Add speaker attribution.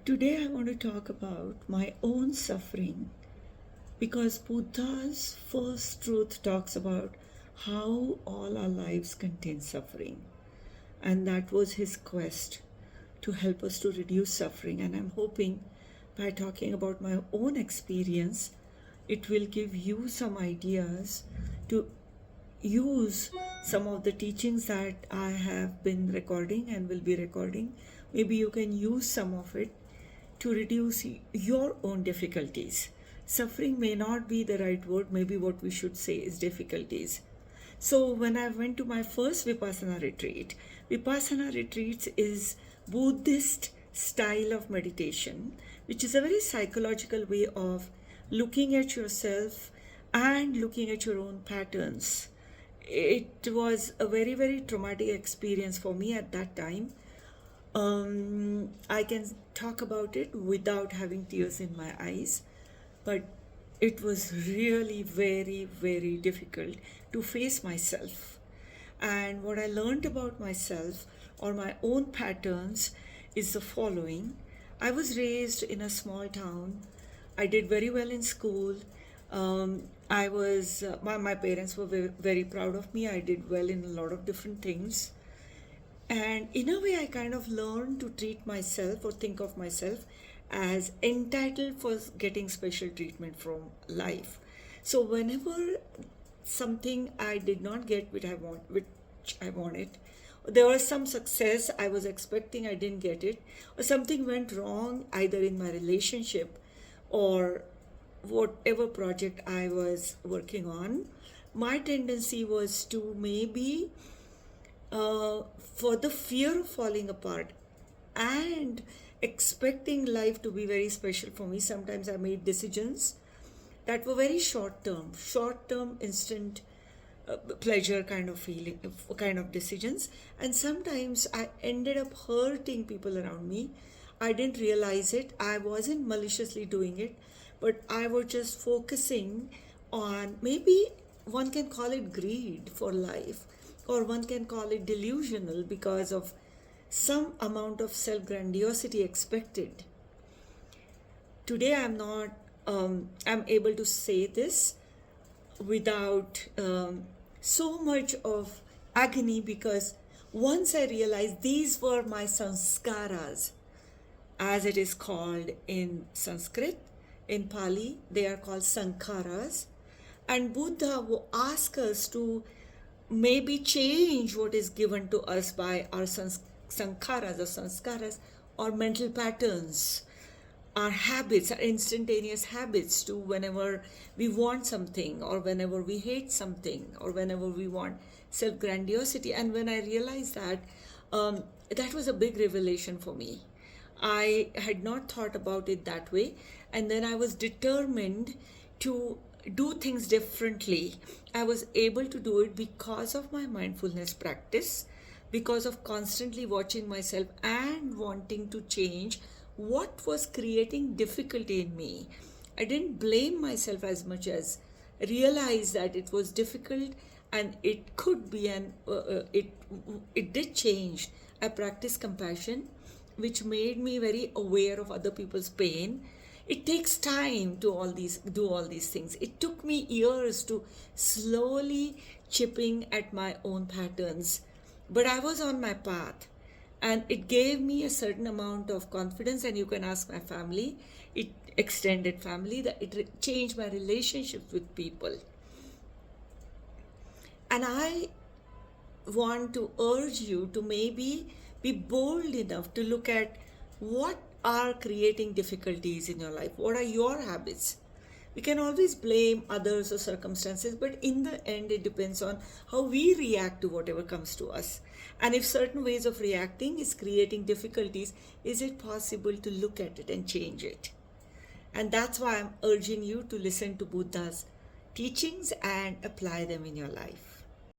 Speaker 1: Today I want to talk about my own suffering because Buddha's first truth talks about how all our lives contain suffering. And that was his quest to help us to reduce suffering. And I'm hoping by talking about my own experience, it will give you some ideas to use some of the teachings that I have been recording and will be recording. Maybe you can use some of it to reduce your own difficulties. Suffering may not be the right word, maybe what we should say is difficulties. So when I went to my first Vipassana retreats is Buddhist style of meditation, which is a very psychological way of looking at yourself and looking at your own patterns. It was a very, very traumatic experience for me at that time. I can talk about it without having tears in my eyes, but it was really very, very difficult to face myself. And what I learned about myself or my own patterns is the following. I was raised in a small town. I did very well in school. My parents were very, very proud of me. I did well in a lot of different things. And in a way, I kind of learned to treat myself or think of myself as entitled for getting special treatment from life. So whenever something I did not get which I wanted, there was some success I was expecting, I didn't get it, or something went wrong either in my relationship or whatever project I was working on, my tendency was to maybe for the fear of falling apart and expecting life to be very special for me, sometimes I made decisions that were very short term, instant pleasure kind of feeling, kind of decisions. And sometimes I ended up hurting people around me. I didn't realize it. I wasn't maliciously doing it, but I was just focusing on, maybe one can call it greed for life, or one can call it delusional because of some amount of self-grandiosity expected. Today I'm able to say this without so much of agony, because once I realized these were my sanskaras, as it is called in Sanskrit. In Pali, they are called sankharas. And Buddha will ask us to maybe change what is given to us by our sankharas or sanskaras, or mental patterns, our habits, our instantaneous habits, to whenever we want something or whenever we hate something or whenever we want self-grandiosity. And when I realized that, that was a big revelation for me. I had not thought about it that way. And then I was determined to do things differently. I was able to do it because of my mindfulness practice, because of constantly watching myself and wanting to change what was creating difficulty in me. I didn't blame myself as much as realize that it was difficult and it could be, and it did change. I practiced compassion, which made me very aware of other people's pain. It takes time to do all these things. It took me years to slowly chipping at my own patterns, but I was on my path, and it gave me a certain amount of confidence. And you can ask my family, it extended family, that it changed my relationship with people. And I want to urge you to maybe be bold enough to look at what are creating difficulties in your life. What are your habits? We can always blame others or circumstances, but in the end, it depends on how we react to whatever comes to us. And if certain ways of reacting is creating difficulties, is it possible to look at it and change it? And that's why I'm urging you to listen to Buddha's teachings and apply them in your life.